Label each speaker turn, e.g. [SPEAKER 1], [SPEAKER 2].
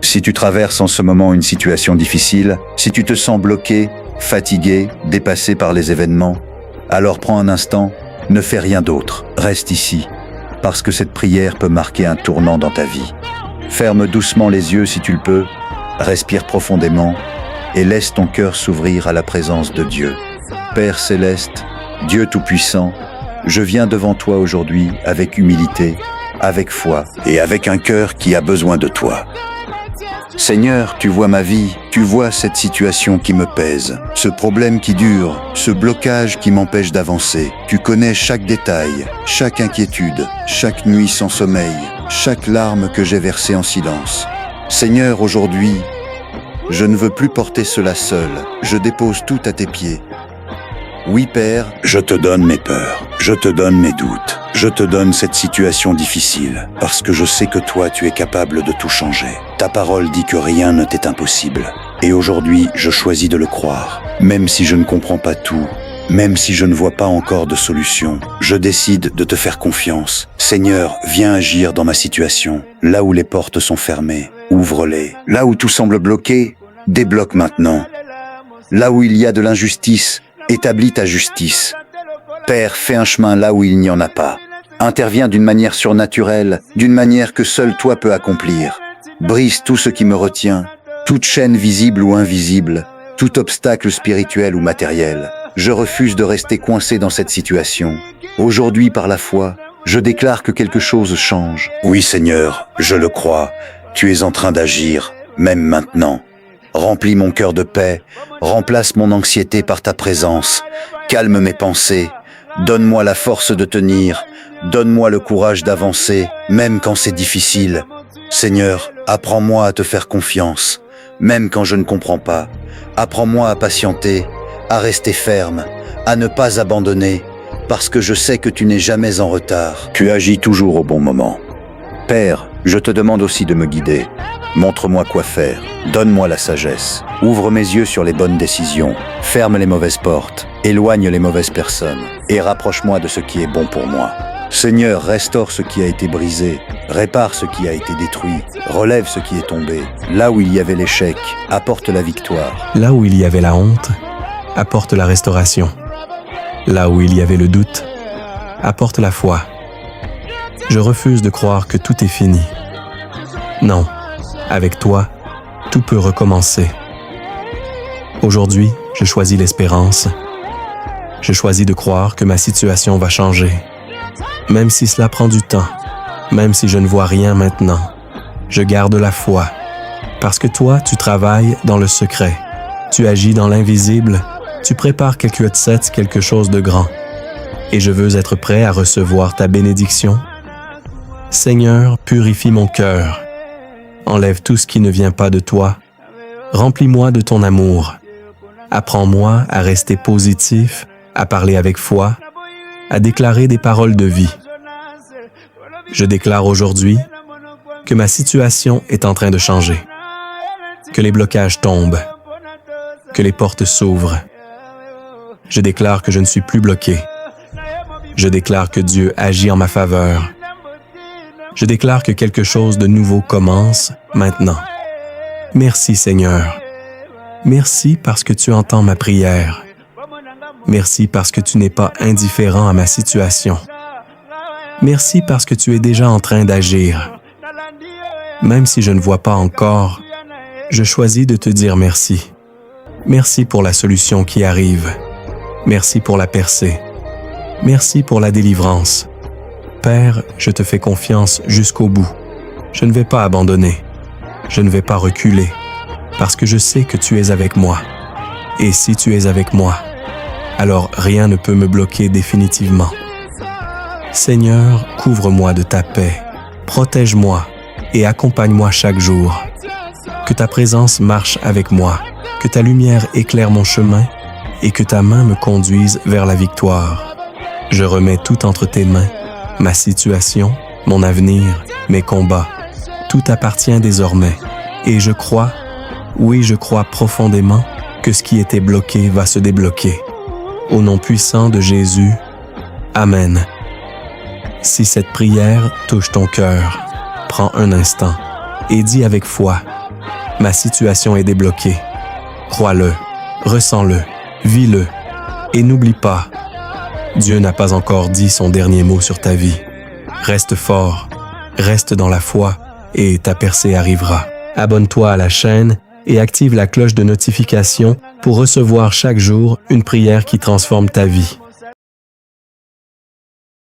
[SPEAKER 1] Si tu traverses en ce moment une situation difficile, si tu te sens bloqué, fatigué, dépassé par les événements, alors prends un instant, ne fais rien d'autre, reste ici, parce que cette prière peut marquer un tournant dans ta vie. Ferme doucement les yeux si tu le peux, respire profondément et laisse ton cœur s'ouvrir à la présence de Dieu. Père céleste, Dieu tout-puissant, je viens devant toi aujourd'hui avec humilité, avec foi et avec un cœur qui a besoin de toi. Seigneur, tu vois ma vie, tu vois cette situation qui me pèse, ce problème qui dure, ce blocage qui m'empêche d'avancer. Tu connais chaque détail, chaque inquiétude, chaque nuit sans sommeil, chaque larme que j'ai versée en silence. Seigneur, aujourd'hui, je ne veux plus porter cela seul, je dépose tout à tes pieds. Oui, Père, je te donne mes peurs, je te donne mes doutes, je te donne cette situation difficile, parce que je sais que toi, tu es capable de tout changer. Ta parole dit que rien ne t'est impossible. Et aujourd'hui, je choisis de le croire. Même si je ne comprends pas tout, même si je ne vois pas encore de solution, je décide de te faire confiance. Seigneur, viens agir dans ma situation. Là où les portes sont fermées, ouvre-les. Là où tout semble bloqué, débloque maintenant. Là où il y a de l'injustice, établis ta justice. Père, fais un chemin là où il n'y en a pas. Interviens d'une manière surnaturelle, d'une manière que seul toi peux accomplir. Brise tout ce qui me retient, toute chaîne visible ou invisible, tout obstacle spirituel ou matériel. Je refuse de rester coincé dans cette situation. Aujourd'hui, par la foi, je déclare que quelque chose change. Oui, Seigneur, je le crois. Tu es en train d'agir, même maintenant. Remplis mon cœur de paix, remplace mon anxiété par ta présence, calme mes pensées, donne-moi la force de tenir, donne-moi le courage d'avancer, même quand c'est difficile. Seigneur, apprends-moi à te faire confiance, même quand je ne comprends pas. Apprends-moi à patienter, à rester ferme, à ne pas abandonner, parce que je sais que tu n'es jamais en retard. Tu agis toujours au bon moment. Père, je te demande aussi de me guider. Montre-moi quoi faire, donne-moi la sagesse, ouvre mes yeux sur les bonnes décisions, ferme les mauvaises portes, éloigne les mauvaises personnes et rapproche-moi de ce qui est bon pour moi. Seigneur, restaure ce qui a été brisé, répare ce qui a été détruit, relève ce qui est tombé. Là où il y avait l'échec, apporte la victoire.
[SPEAKER 2] Là où il y avait la honte, apporte la restauration. Là où il y avait le doute, apporte la foi. Je refuse de croire que tout est fini. Non. Avec toi, tout peut recommencer. Aujourd'hui, je choisis l'espérance. Je choisis de croire que ma situation va changer. Même si cela prend du temps, même si je ne vois rien maintenant, je garde la foi. Parce que toi, tu travailles dans le secret. Tu agis dans l'invisible. Tu prépares quelque chose de grand. Et je veux être prêt à recevoir ta bénédiction. Seigneur, purifie mon cœur. Enlève tout ce qui ne vient pas de toi. Remplis-moi de ton amour. Apprends-moi à rester positif, à parler avec foi, à déclarer des paroles de vie. Je déclare aujourd'hui que ma situation est en train de changer, que les blocages tombent, que les portes s'ouvrent. Je déclare que je ne suis plus bloqué. Je déclare que Dieu agit en ma faveur. Je déclare que quelque chose de nouveau commence maintenant. Merci Seigneur. Merci parce que tu entends ma prière. Merci parce que tu n'es pas indifférent à ma situation. Merci parce que tu es déjà en train d'agir. Même si je ne vois pas encore, je choisis de te dire merci. Merci pour la solution qui arrive. Merci pour la percée. Merci pour la délivrance. Père, je te fais confiance jusqu'au bout. Je ne vais pas abandonner. Je ne vais pas reculer, parce que je sais que tu es avec moi. Et si tu es avec moi, alors rien ne peut me bloquer définitivement. Seigneur, couvre-moi de ta paix, protège-moi et accompagne-moi chaque jour. Que ta présence marche avec moi, que ta lumière éclaire mon chemin et que ta main me conduise vers la victoire. Je remets tout entre tes mains. Ma situation, mon avenir, mes combats, tout appartient désormais. Et je crois, oui, je crois profondément que ce qui était bloqué va se débloquer. Au nom puissant de Jésus, Amen. Si cette prière touche ton cœur, prends un instant et dis avec foi, Ma situation est débloquée. Crois-le, ressens-le, vis-le. Et n'oublie pas, Dieu n'a pas encore dit son dernier mot sur ta vie. Reste fort, reste dans la foi et ta percée arrivera. Abonne-toi à la chaîne et active la cloche de notification pour recevoir chaque jour une prière qui transforme ta vie.